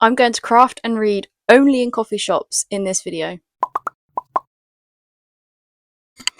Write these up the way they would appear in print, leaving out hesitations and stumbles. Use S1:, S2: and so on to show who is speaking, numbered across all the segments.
S1: I'm going to craft and read only in coffee shops in this video.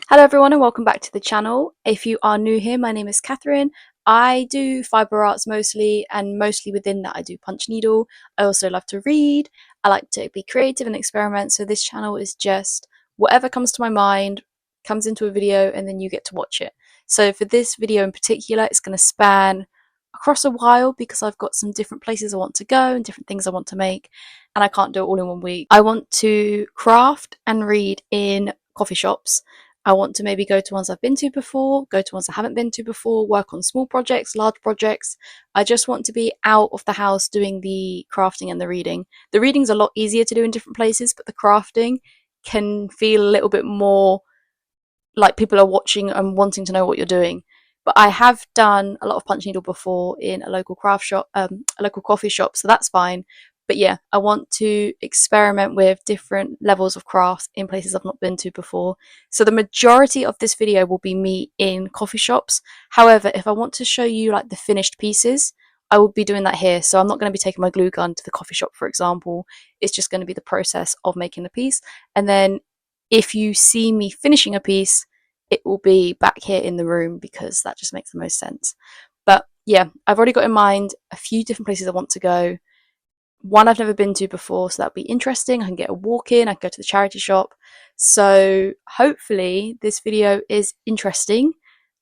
S1: Hello everyone and welcome back to the channel. If you are new here, my name is Catherine. I do fibre arts mostly, and mostly within that I do punch needle. I also love to read. I like to be creative and experiment, so this channel is just whatever comes to my mind comes into a video and then you get to watch it. So for this video in particular, it's going to span across a while because I've got some different places I want to go and different things I want to make, and I can't do it all in one week. I want to craft and read in coffee shops. I want to maybe go to ones I've been to before, go to ones I haven't been to before, work on small projects, large projects. I just want to be out of the house doing the crafting and the reading. The reading's a lot easier to do in different places, but the crafting can feel a little bit more like people are watching and wanting to know what you're doing. But I have done a lot of punch needle before in a local craft shop, a local coffee shop, so that's fine. But yeah, I want to experiment with different levels of craft in places I've not been to before. So the majority of this video will be me in coffee shops. However, if I want to show you like the finished pieces, I will be doing that here. So I'm not going to be taking my glue gun to the coffee shop, for example. It's just going to be the process of making the piece. And then if you see me finishing a piece, it will be back here in the room because that just makes the most sense. But yeah, I've already got in mind a few different places I want to go. One I've never been to before, so that'll be interesting. I can get a walk in, I can go to the charity shop. So hopefully this video is interesting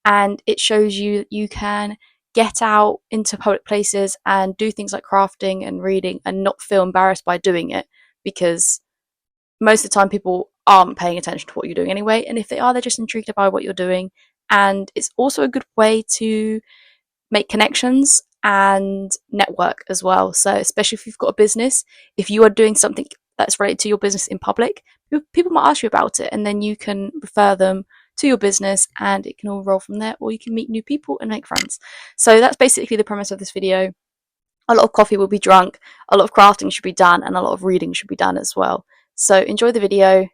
S1: and it shows you that you can get out into public places and do things like crafting and reading and not feel embarrassed by doing it, because most of the time people aren't paying attention to what you're doing anyway, and if they are, they're just intrigued by what you're doing. And it's also a good way to make connections and network as well. So especially if you've got a business, if you are doing something that's related to your business in public, people might ask you about it, and then you can refer them to your business and it can all roll from there, or you can meet new people and make friends. So that's basically the premise of this video. A lot of coffee will be drunk, a lot of crafting should be done, and a lot of reading should be done as well. So enjoy the video,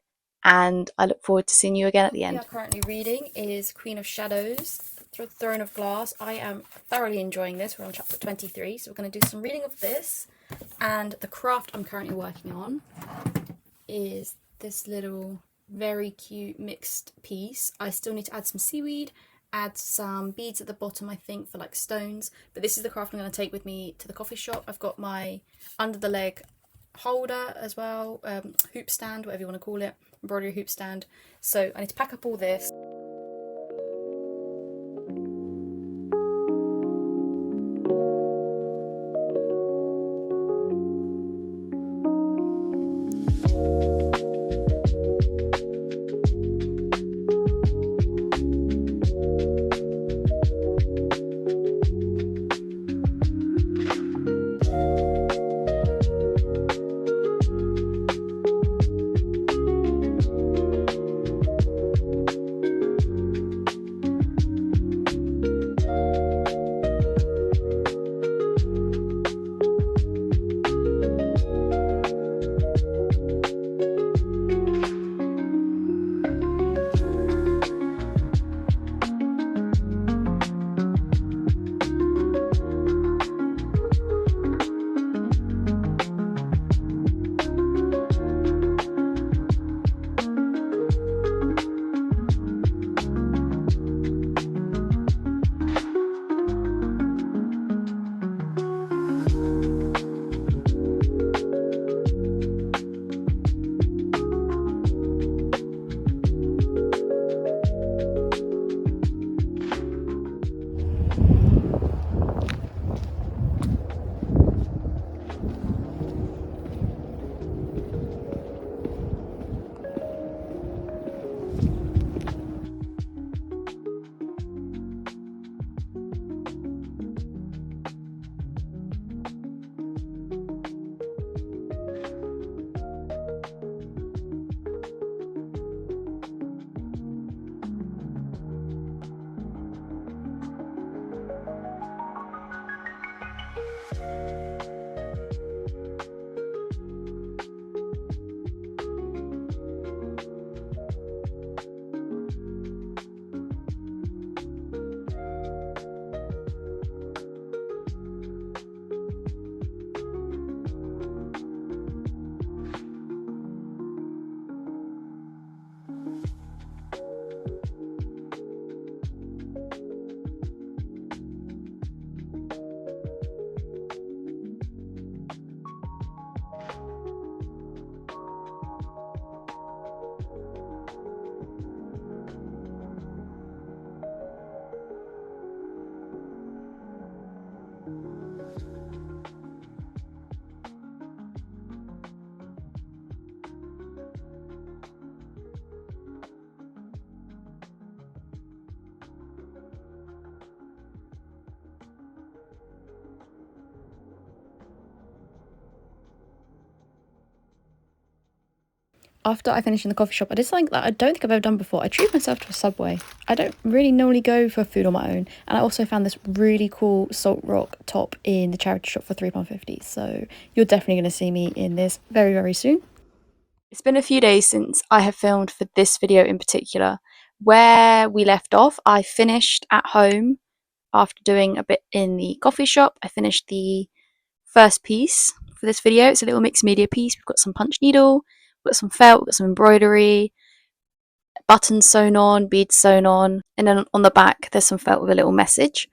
S1: and I look forward to seeing you again at the end. What we are currently reading is Queen of Shadows, Throne of Glass. I am thoroughly enjoying this. We're on chapter 23, so we're going to do some reading of this. And the craft I'm currently working on is this little very cute mixed piece. I still need to add some seaweed, add some beads at the bottom, I think, for like stones. But this is the craft I'm going to take with me to the coffee shop. I've got my under the leg holder as well, hoop stand, whatever you want to call it, embroidery hoop stand. So I need to pack up all this. after I finished in the coffee shop, I did something that I don't think I've ever done before. I treated myself to a Subway. I don't really normally go for food on my own. And I also found this really cool Salt Rock top in the charity shop for £3.50. So you're definitely going to see me in this very, very soon. It's been a few days since I have filmed for this video in particular. Where we left off, I finished at home after doing a bit in the coffee shop. I finished the first piece for this video. It's a little mixed media piece. We've got some punch needle, we've got some felt, we've got some embroidery, buttons sewn on, beads sewn on, and then on the back there's some felt with a little message.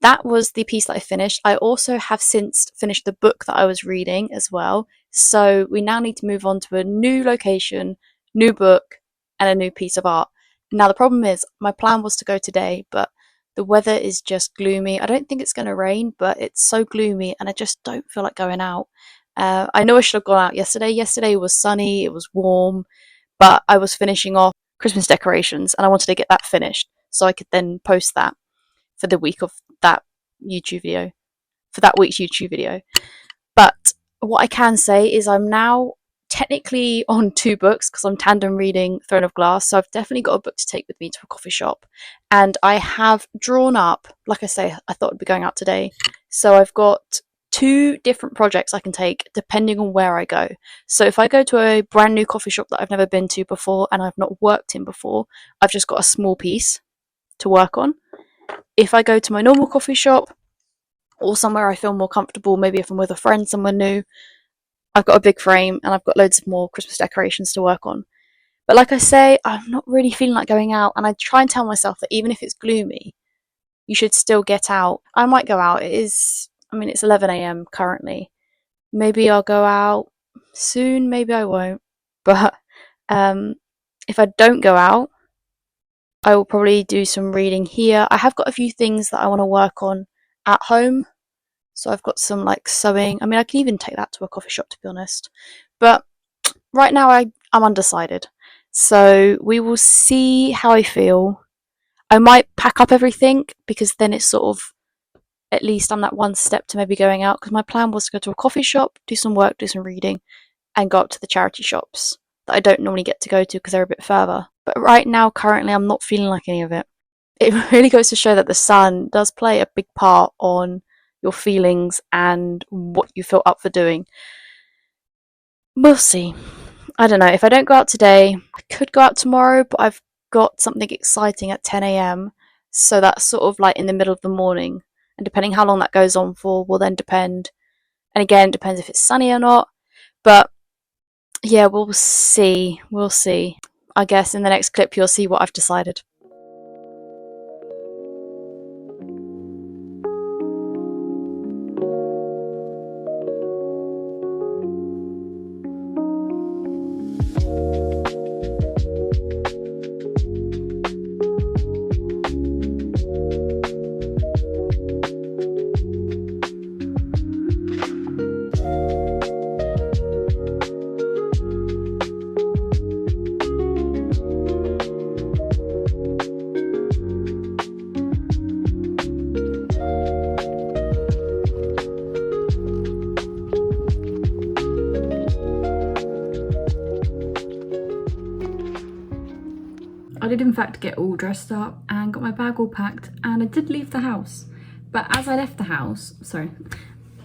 S1: That was the piece that I finished. I also have since finished the book that I was reading as well. So we now need to move on to a new location, new book, and a new piece of art. Now the problem is my plan was to go today, but the weather is just gloomy. I don't think it's going to rain, but it's so gloomy and I just don't feel like going out. I know I should have gone out yesterday. Yesterday was sunny, it was warm, but I was finishing off Christmas decorations and I wanted to get that finished so I could then post that for the week of that YouTube video, for that week's YouTube video. But what I can say is I'm now technically on 2 books because I'm tandem reading Throne of Glass, so I've definitely got a book to take with me to a coffee shop. And I have drawn up, like I say, I thought I'd be going out today, so I've got 2 different projects I can take depending on where I go. So if I go to a brand new coffee shop that I've never been to before and I've not worked in before, I've just got a small piece to work on. If I go to my normal coffee shop or somewhere I feel more comfortable, maybe if I'm with a friend, somewhere new, I've got a big frame and I've got loads of more Christmas decorations to work on. But like I say, I'm not really feeling like going out, and I try and tell myself that even if it's gloomy, you should still get out. I might go out. It's 11 a.m. currently. Maybe I'll go out soon, maybe I won't. But if I don't go out, I will probably do some reading here. I have got a few things that I want to work on at home. So I've got some like sewing. I can even take that to a coffee shop to be honest. But right now I'm undecided. So we will see how I feel. I might pack up everything because then it's sort of, at least I'm that one step to maybe going out, because my plan was to go to a coffee shop, do some work, do some reading, and go up to the charity shops that I don't normally get to go to because they're a bit further. But right now, currently, I'm not feeling like any of it. It really goes to show that the sun does play a big part on your feelings and what you feel up for doing. We'll see. I don't know. If I don't go out today, I could go out tomorrow, but I've got something exciting at 10 a.m. So that's sort of like in the middle of the morning. And depending how long that goes on for will then depend. And again, it depends if it's sunny or not. But yeah, we'll see. We'll see. I guess in the next clip, you'll see what I've decided. I did in fact get all dressed up and got my bag all packed, and I did leave the house. But as I left the house,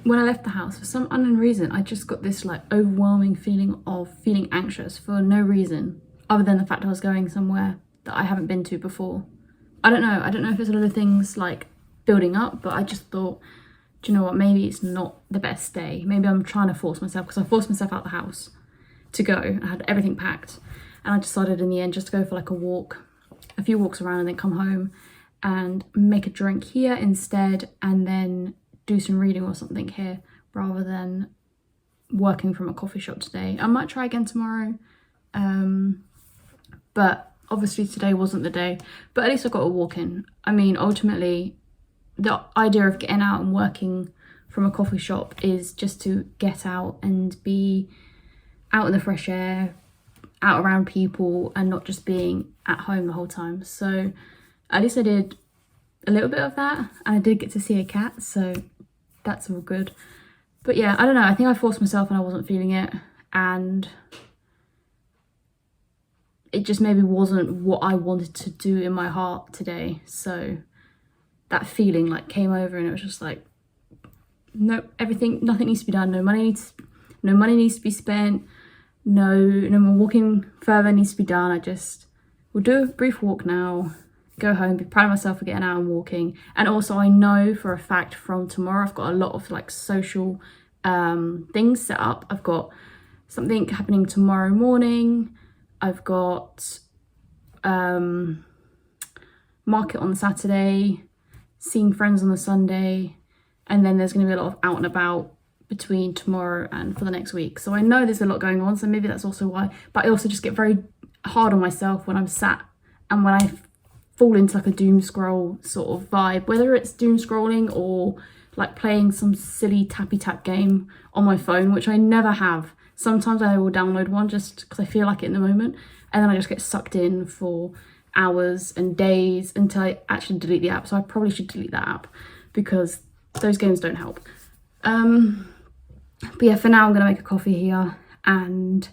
S1: when I left the house, for some unknown reason, I just got this like overwhelming feeling of feeling anxious for no reason other than the fact I was going somewhere that I haven't been to before. I don't know if there's a lot of things like building up, but I just thought, do you know what, maybe it's not the best day. Maybe I'm trying to force myself, because I forced myself out the house to go. I had everything packed. And I decided in the end just to go for like a few walks around and then come home and make a drink here instead, and then do some reading or something here rather than working from a coffee shop today. I might try again tomorrow, but obviously today wasn't the day. But at least I got a walk in. Ultimately, the idea of getting out and working from a coffee shop is just to get out and be out in the fresh air, out around people, and not just being at home the whole time. So at least I did a little bit of that, and I did get to see a cat, so that's all good. But yeah, I don't know, I think I forced myself and I wasn't feeling it, and
S2: it just maybe wasn't what I wanted to do in my heart today. So that feeling like came over and it was just like, nope, nothing needs to be done. No money needs to be spent. No more walking further needs to be done. I just will do a brief walk now, go home, be proud of myself for getting out and walking. And also I know for a fact from tomorrow I've got a lot of like social things set up. I've got something happening tomorrow morning. I've got market on Saturday, seeing friends on the Sunday, and then there's going to be a lot of out and about between tomorrow and for the next week. So I know there's a lot going on, so maybe that's also why. But I also just get very hard on myself when I'm sat and when I fall into like a doom scroll sort of vibe, whether it's doom scrolling or like playing some silly tappy tap game on my phone, which I never have. Sometimes I will download one just because I feel like it in the moment, and then I just get sucked in for hours and days until I actually delete the app. So I probably should delete that app because those games don't help. But yeah, for now I'm gonna make a coffee here and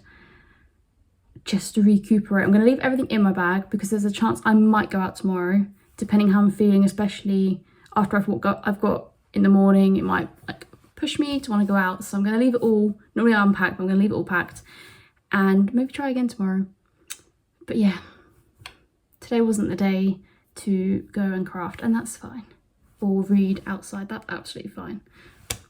S2: just recuperate. I'm gonna leave everything in my bag because there's a chance I might go out tomorrow, depending how I'm feeling, especially after I've got in the morning. It might like push me to want to go out, so I'm gonna leave it all. Normally I unpack, but I'm gonna leave it all packed and maybe try again tomorrow. But yeah, today wasn't the day to go and craft, and that's fine. Or read outside, that's absolutely fine.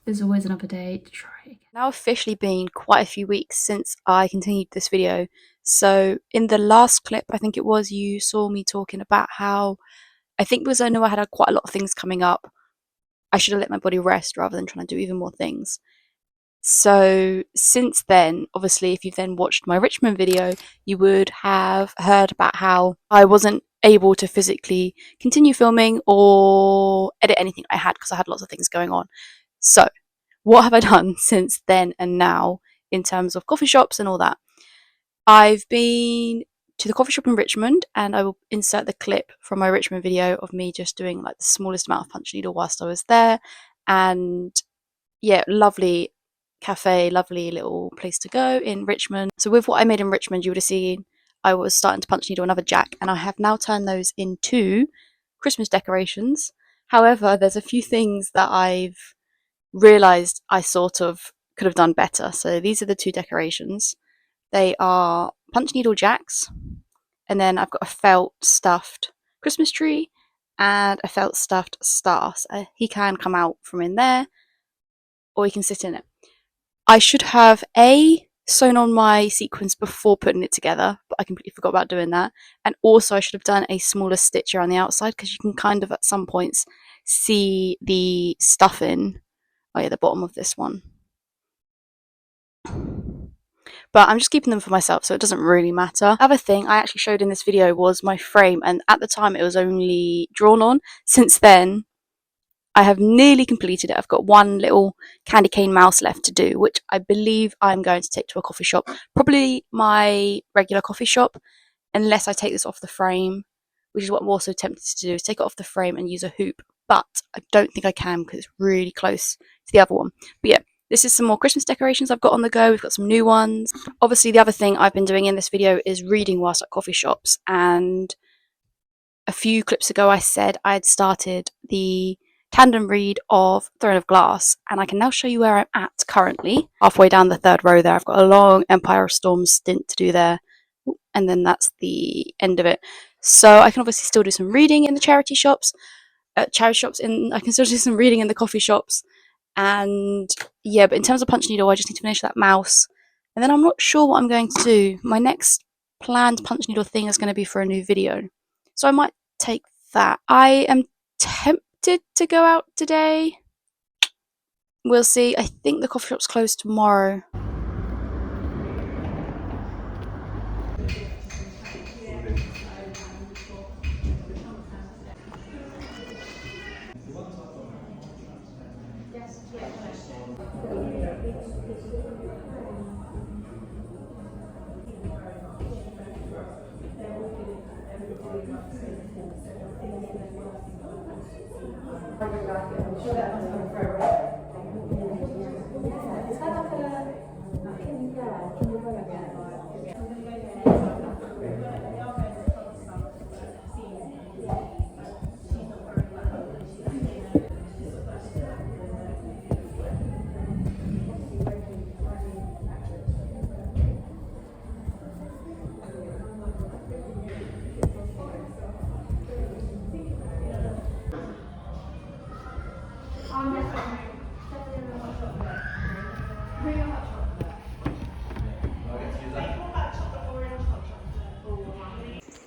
S2: There's always another day to try again.
S1: Now officially been quite a few weeks since I continued this video. So in the last clip, I think it was, you saw me talking about how, I think because I knew I had quite a lot of things coming up, I should have let my body rest rather than trying to do even more things. So since then, obviously, if you've then watched my Richmond video, you would have heard about how I wasn't able to physically continue filming or edit anything I had because I had lots of things going on. So what have I done since then and now in terms of coffee shops and all that? I've been to the coffee shop in Richmond, and I will insert the clip from my Richmond video of me just doing like the smallest amount of punch needle whilst I was there. And yeah, lovely cafe, lovely little place to go in Richmond. So with what I made in Richmond, you would have seen I was starting to punch needle another jack, and I have now turned those into Christmas decorations. However, there's a few things that I've realised I sort of could have done better. So these are the two decorations. They are punch needle jacks, and then I've got a felt stuffed Christmas tree and a felt stuffed star. So he can come out from in there, or he can sit in it. I should have sewn on my sequins before putting it together, but I completely forgot about doing that. And also I should have done a smaller stitch around the outside because you can kind of at some points see the stuffing. Oh yeah, the bottom of this one. But I'm just keeping them for myself, so it doesn't really matter. The other thing I actually showed in this video was my frame, and at the time it was only drawn on. Since then, I have nearly completed it. I've got one little candy cane mouse left to do, which I believe I'm going to take to a coffee shop. Probably my regular coffee shop, unless I take this off the frame, which is what I'm also tempted to do, is take it off the frame and use a hoop. But I don't think I can because it's really close to the other one. But yeah, this is some more Christmas decorations I've got on the go. We've got some new ones. Obviously, the other thing I've been doing in this video is reading whilst at coffee shops. And a few clips ago, I said I had started the tandem read of Throne of Glass, and I can now show you where I'm at currently. Halfway down the third row there, I've got a long Empire of Storms stint to do there, and then that's the end of it. So I can obviously still do some reading in the charity shops, I can still do some reading in the coffee shops, and yeah, but in terms of punch needle, I just need to finish that mouse, and then I'm not sure what I'm going to do. My next planned punch needle thing is going to be for a new video, so I might take that. I am tempted to go out today. We'll see. I think the coffee shop's closed tomorrow.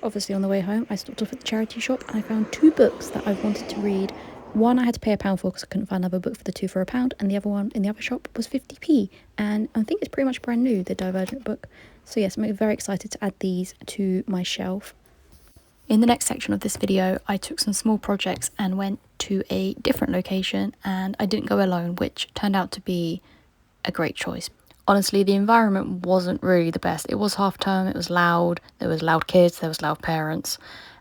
S1: obviously on the way home I stopped off at the charity shop and I found 2 books that I wanted to read. One I had to pay £1 for because I couldn't find another book for the 2 for £1, and the other one in the other shop was 50p, and I think it's pretty much brand new, the Divergent book. So yes, I'm very excited to add these to my shelf. In the next section of this video, I took some small projects and went to a different location, and I didn't go alone, which turned out to be a great choice. Honestly, the environment wasn't really the best. It was half term, it was loud, there was loud kids, there was loud parents,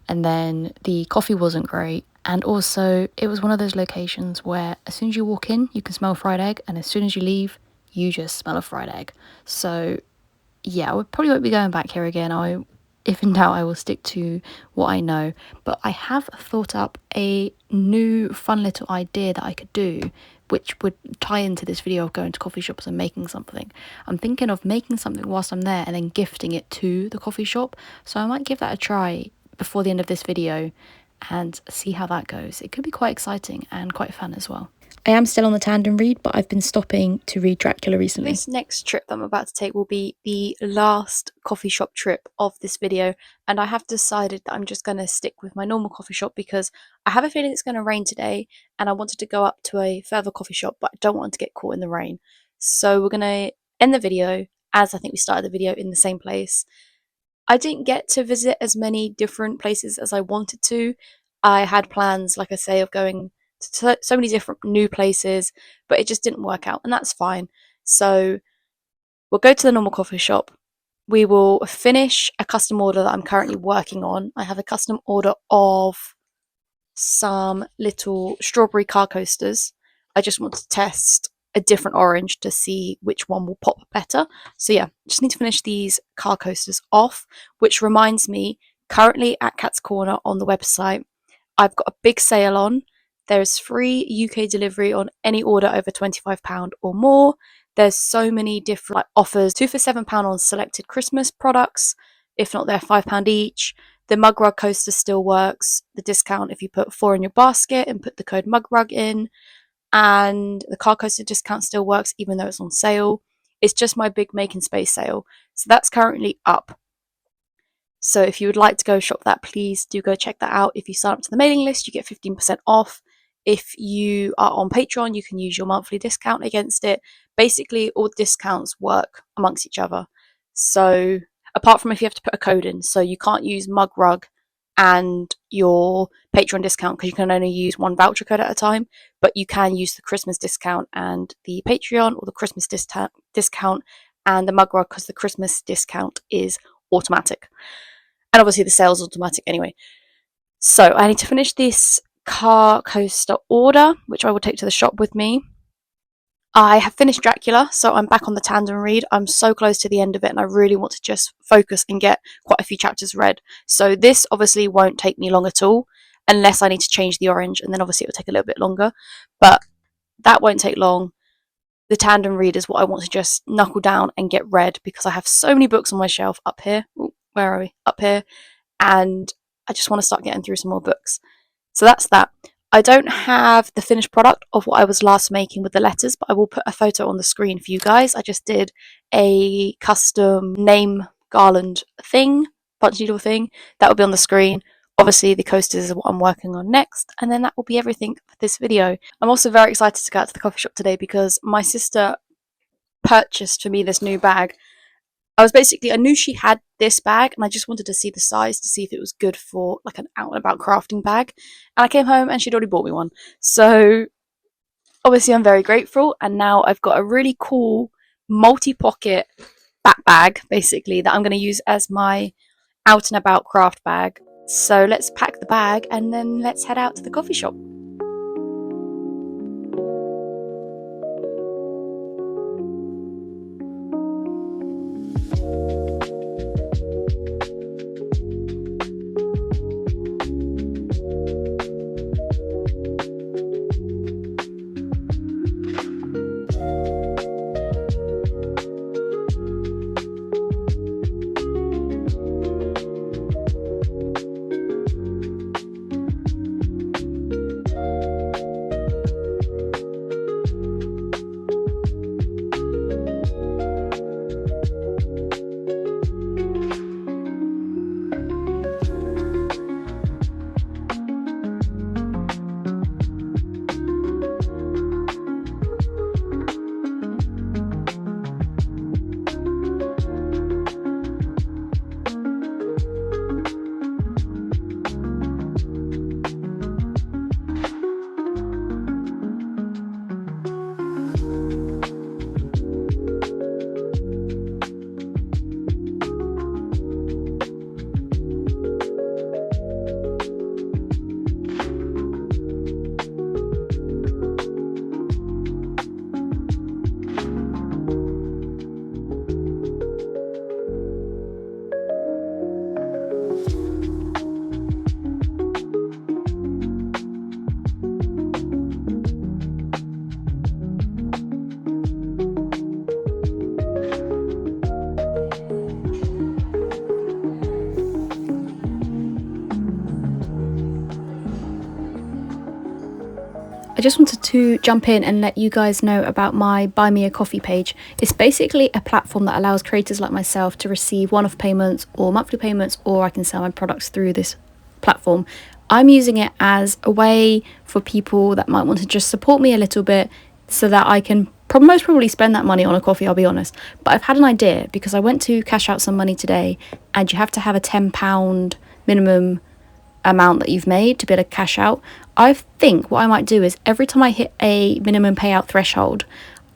S1: and then the coffee wasn't great. And also, it was one of those locations where as soon as you walk in, you can smell fried egg, and as soon as you leave, you just smell a fried egg. So yeah, I probably won't be going back here again. If in doubt, I will stick to what I know. But I have thought up a new fun little idea that I could do, which would tie into this video of going to coffee shops and making something. I'm thinking of making something whilst I'm there and then gifting it to the coffee shop. So I might give that a try before the end of this video and see how that goes. It could be quite exciting and quite fun as well. I am still on the tandem read, but I've been stopping to read Dracula recently. This next trip that I'm about to take will be the last coffee shop trip of this video, and I have decided that I'm just going to stick with my normal coffee shop because I have a feeling it's going to rain today, and I wanted to go up to a further coffee shop, but I don't want to get caught in the rain. So we're going to end the video, as I think we started the video, in the same place. I didn't get to visit as many different places as I wanted to. I had plans, like I say, of going to so many different new places, but it just didn't work out, and that's fine. So we'll go to the normal coffee shop. We will finish a custom order that I'm currently working on. I have a custom order of some little strawberry car coasters. I just want to test a different orange to see which one will pop better. So yeah, just need to finish these car coasters off, which reminds me, currently at Cat's Corner on the website, I've got a big sale on. There's free UK delivery on any order over £25 or more. There's so many different offers. 2 for £7 on selected Christmas products. If not, they're £5 each. The mug rug coaster still works. The discount if you put 4 in your basket and put the code mugrug in. And the car coaster discount still works even though it's on sale. It's just my big making space sale. So that's currently up. So if you would like to go shop that, please do go check that out. If you sign up to the mailing list, you get 15% off. If you are on Patreon, you can use your monthly discount against it. Basically, all discounts work amongst each other. So apart from if you have to put a code in, so you can't use mug rug and your Patreon discount because you can only use one voucher code at a time, but you can use the Christmas discount and the Patreon, or the Christmas discount and the mug rug because the Christmas discount is automatic. And obviously the sale is automatic anyway. So I need to finish this car coaster order, which I will take to the shop with me. I have finished Dracula, so I'm back on the tandem read. I'm so close to the end of it, and I really want to just focus and get quite a few chapters read. So this obviously won't take me long at all, unless I need to change the orange, and then obviously it will take a little bit longer. But that won't take long. The tandem read is what I want to just knuckle down and get read, because I have so many books on my shelf up here. Ooh, where are we? Up here. And I just want to start getting through some more books. So that's that. I don't have the finished product of what I was last making with the letters, but I will put a photo on the screen for you guys. I just did a custom name garland thing, punch needle thing. That will be on the screen. Obviously, the coasters is what I'm working on next, and then that will be everything for this video. I'm also very excited to go out to the coffee shop today because my sister purchased for me this new bag. I knew she had this bag, and I just wanted to see the size to see if it was good for like an out and about crafting bag. And I came home and she'd already bought me one. So obviously I'm very grateful, and now I've got a really cool multi-pocket back bag basically that I'm going to use as my out and about craft bag. So let's pack the bag and then let's head out to the coffee shop. I just wanted to jump in and let you guys know about my Buy Me a Coffee page. It's basically a platform that allows creators like myself to receive one-off payments or monthly payments, or I can sell my products through this platform. I'm using it as a way for people that might want to just support me a little bit so that I can most probably spend that money on a coffee, I'll be honest. But I've had an idea because I went to cash out some money today, and you have to have a £10 minimum amount that you've made to be able to cash out. I think what I might do is every time I hit a minimum payout threshold,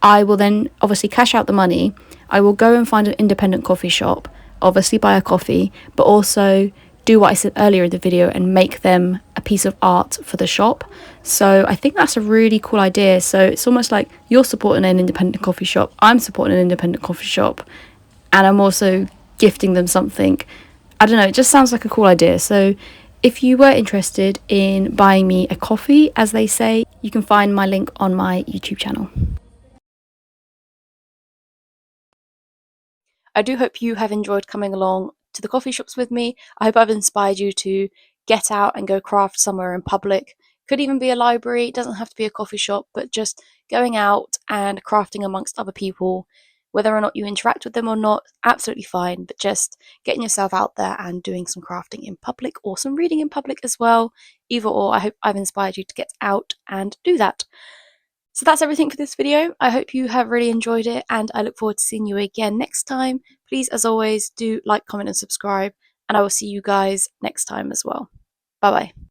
S1: I will then obviously cash out the money. I will go and find an independent coffee shop, obviously buy a coffee, but also do what I said earlier in the video and make them a piece of art for the shop. So I think that's a really cool idea. So it's almost like you're supporting an independent coffee shop, I'm supporting an independent coffee shop, and I'm also gifting them something. I don't know, it just sounds like a cool idea. So if you were interested in buying me a coffee, as they say, you can find my link on my YouTube channel. I do hope you have enjoyed coming along to the coffee shops with me. I hope I've inspired you to get out and go craft somewhere in public. Could even be a library, it doesn't have to be a coffee shop, but just going out and crafting amongst other people. Whether or not you interact with them or not, absolutely fine, but just getting yourself out there and doing some crafting in public or some reading in public as well. Either or, I hope I've inspired you to get out and do that. So that's everything for this video. I hope you have really enjoyed it, and I look forward to seeing you again next time. Please, as always, do like, comment, and subscribe, and I will see you guys next time as well. Bye bye.